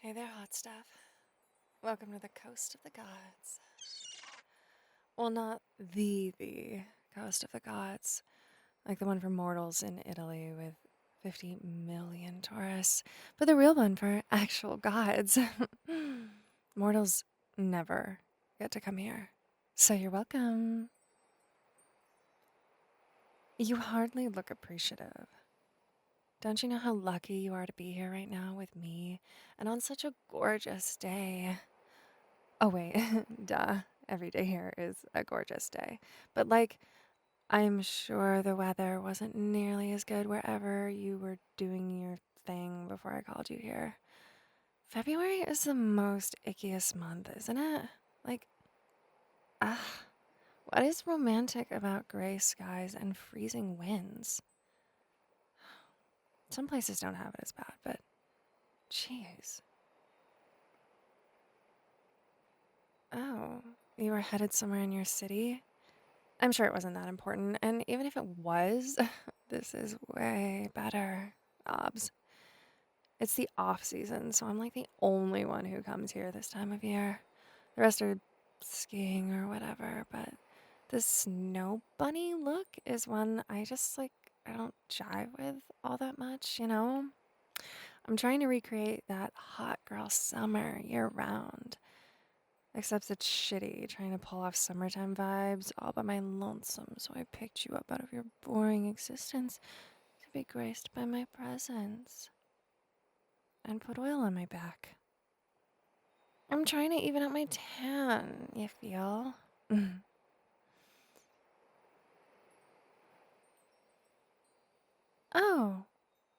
Hey there, hot stuff. Welcome to the coast of the gods. Well, not the coast of the gods, like the one for mortals in Italy with 50 million tourists, but the real one for actual gods. Mortals never get to come here. So you're welcome. You hardly look appreciative. Don't you know how lucky you are to be here right now with me and on such a gorgeous day? Oh, wait, duh. Every day here is a gorgeous day. But, I'm sure the weather wasn't nearly as good wherever you were doing your thing before I called you here. February is the most ickiest month, isn't it? Like, ah, what is romantic about gray skies and freezing winds? Some places don't have it as bad, but jeez. Oh, you were headed somewhere in your city? I'm sure it wasn't that important, and even if it was, this is way better, obs. It's the off season, so I'm like the only one who comes here this time of year. The rest are skiing or whatever, but the snow bunny look is one I don't jive with all that much, you know? I'm trying to recreate that hot girl summer year round. Except it's shitty trying to pull off summertime vibes all by my lonesome, so I picked you up out of your boring existence to be graced by my presence and put oil on my back. I'm trying to even out my tan, you feel? Oh,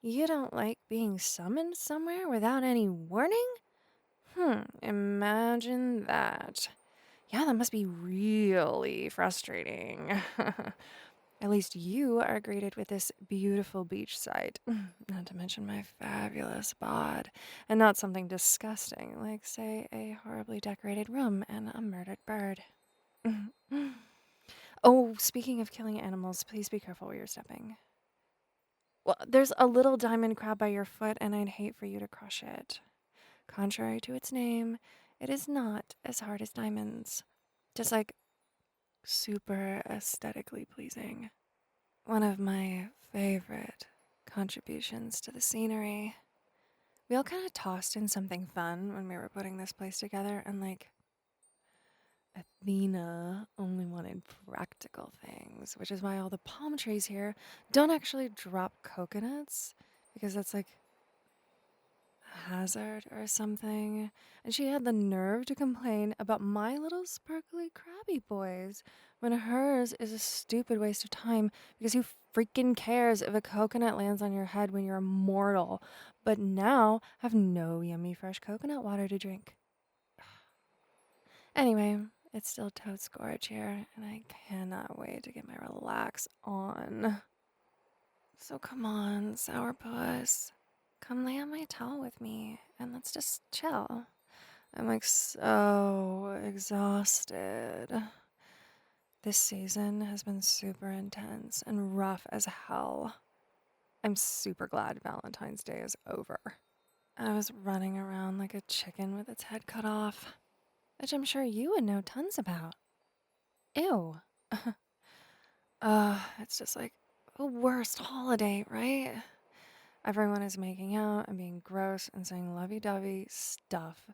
you don't like being summoned somewhere without any warning? Imagine that. Yeah, that must be really frustrating. At least you are greeted with this beautiful beachside, not to mention my fabulous bod, and not something disgusting like, say, a horribly decorated room and a murdered bird. Oh, speaking of killing animals, please be careful where you're stepping. Well, there's a little diamond crab by your foot, and I'd hate for you to crush it. Contrary to its name, it is not as hard as diamonds. Just like super aesthetically pleasing. One of my favorite contributions to the scenery. We all kind of tossed in something fun when we were putting this place together, and Athena only wanted practical things, which is why all the palm trees here don't actually drop coconuts, because that's like hazard or something. And she had the nerve to complain about my little sparkly crabby boys when hers is a stupid waste of time because who freaking cares if a coconut lands on your head when you're immortal, but now have no yummy fresh coconut water to drink. Anyway, it's still totes gorge here, and I cannot wait to get my relax on. So come on, sourpuss. Come lay on my towel with me and let's just chill. I'm like so exhausted. This season has been super intense and rough as hell. I'm super glad Valentine's Day is over. I was running around like a chicken with its head cut off, which I'm sure you would know tons about. Ew. It's just like the worst holiday, right? Everyone is making out and being gross and saying lovey-dovey stuff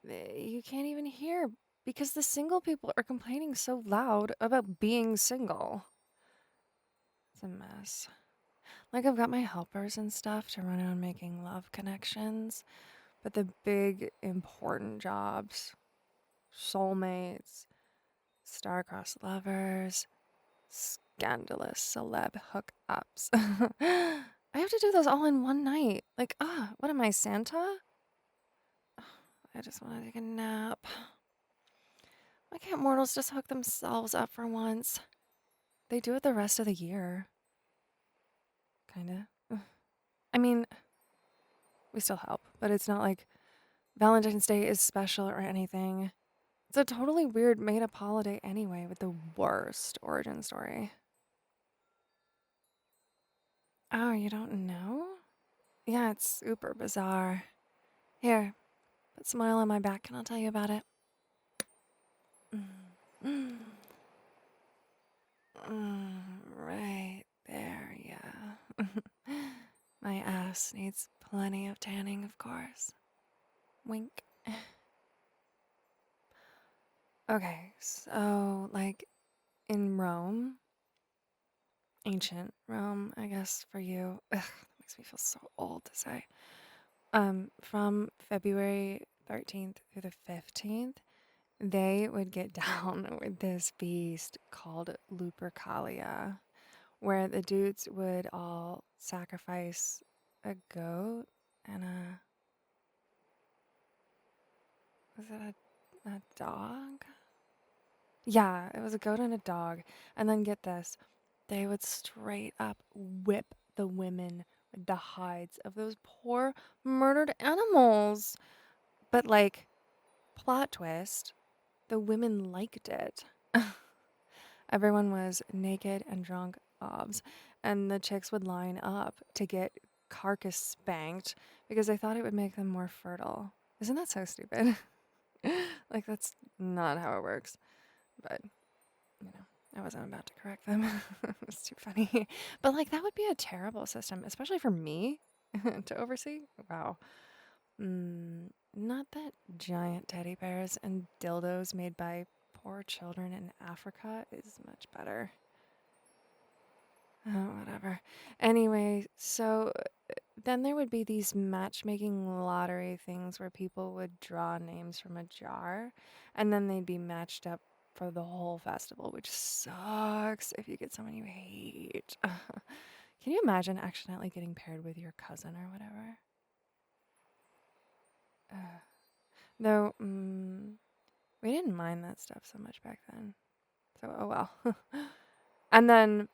you can't even hear because the single people are complaining so loud about being single. It's a mess. Like, I've got my helpers and stuff to run around making love connections, but the big, important jobs, soulmates, star-crossed lovers, scandalous celeb hookups. I have to do those all in one night. Like, what am I, Santa? I just want to take a nap. Why can't mortals just hook themselves up for once? They do it the rest of the year. Kinda. I mean, we still help, but it's not like Valentine's Day is special or anything. It's a totally weird made up holiday anyway with the worst origin story. Oh, you don't know? Yeah, it's super bizarre. Here, But smile on my back and I'll tell you about it. Right there, yeah. My ass needs plenty of tanning, of course. Wink. Okay, so, like, in Rome, ancient Rome, I guess for you, ugh, that makes me feel so old to say. From February 13th through the 15th, they would get down with this beast called Lupercalia, where the dudes would all sacrifice a goat and was it a dog? Yeah, it was a goat and a dog. And then get this, they would straight up whip the women with the hides of those poor murdered animals. But like, plot twist, the women liked it. Everyone was naked and drunk obs, and the chicks would line up to get carcass spanked because they thought it would make them more fertile. Isn't that so stupid? Like, that's not how it works. But, you know, I wasn't about to correct them. It was too funny. But, like, that would be a terrible system, especially for me to oversee. Wow. Not that giant teddy bears and dildos made by poor children in Africa is much better. Oh, whatever. Anyway, so then there would be these matchmaking lottery things where people would draw names from a jar and then they'd be matched up for the whole festival, which sucks if you get someone you hate. Can you imagine accidentally getting paired with your cousin or whatever? Though, we didn't mind that stuff so much back then. So, oh well. And then,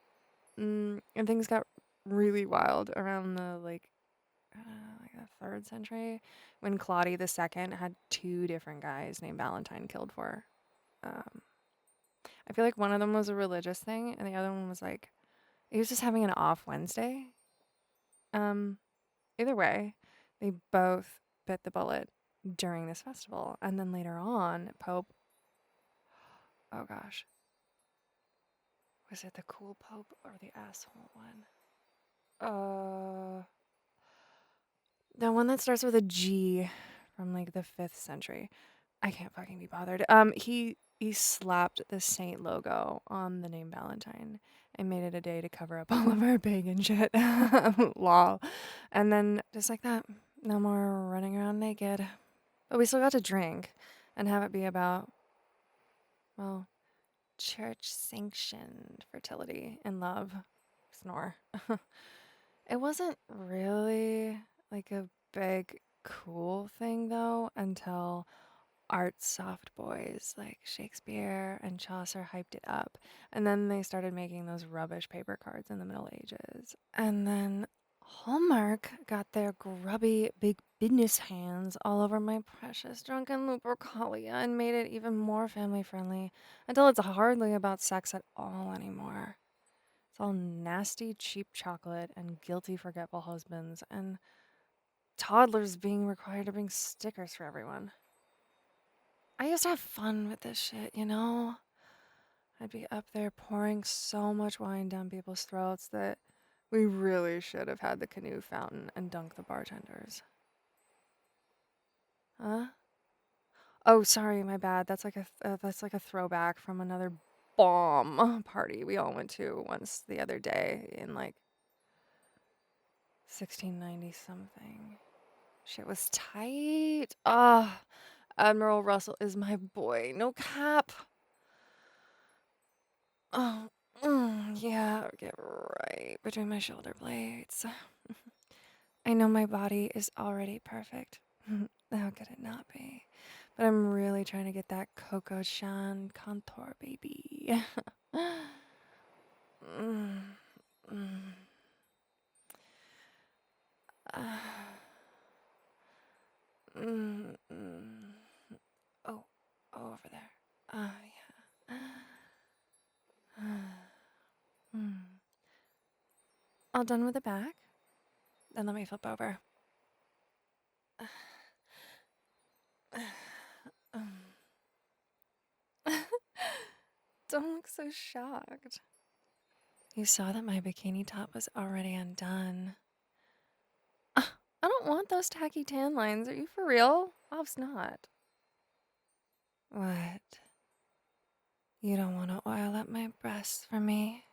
and things got really wild around the like the 3rd century when Claudia II had 2 different guys named Valentine killed for her. I feel like one of them was a religious thing, and the other one was like he was just having an off Wednesday. Either way, they both bit the bullet during this festival, and then later on, Pope. Oh gosh, was it the cool Pope or the asshole one? The one that starts with a G from like the 5th century. I can't fucking be bothered. He slapped the saint logo on the name Valentine and made it a day to cover up all of our pagan shit. Lol. And then just like that, no more running around naked. But we still got to drink and have it be about, well, church sanctioned fertility and love. Snore. It wasn't really like a big cool thing though until art soft boys like Shakespeare and Chaucer hyped it up. And then they started making those rubbish paper cards in the Middle Ages. And then Hallmark got their grubby big business hands all over my precious drunken Lupercalia and made it even more family friendly until it's hardly about sex at all anymore. It's all nasty, cheap chocolate and guilty, forgetful husbands and toddlers being required to bring stickers for everyone. I used to have fun with this shit, you know? I'd be up there pouring so much wine down people's throats that we really should have had the canoe fountain and dunked the bartenders. Huh? Oh, sorry, my bad. That's like a throwback from another bomb party we all went to once the other day in like 1690 something. Shit was tight. Ah, Admiral Russell is my boy. No cap. Oh, yeah, get right between my shoulder blades. I know my body is already perfect. How could it not be? But I'm really trying to get that Coco Shan contour, baby. mm, mm. Ah, mm. Oh, over there. Ah, yeah. All done with the back? Then let me flip over. Don't look so shocked. You saw that my bikini top was already undone. I don't want those tacky tan lines. Are you for real? Bob's not. What? You don't want to oil up my breasts for me?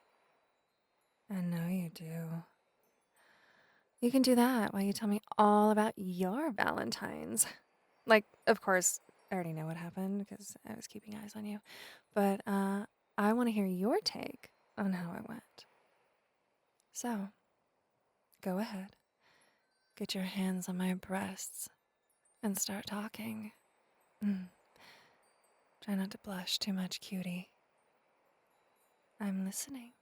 I know you do. You can do that while you tell me all about your Valentines. Like, of course, I already know what happened because I was keeping eyes on you. But I want to hear your take on how it went. So, go ahead. Get your hands on my breasts and start talking. Try not to blush too much, cutie. I'm listening.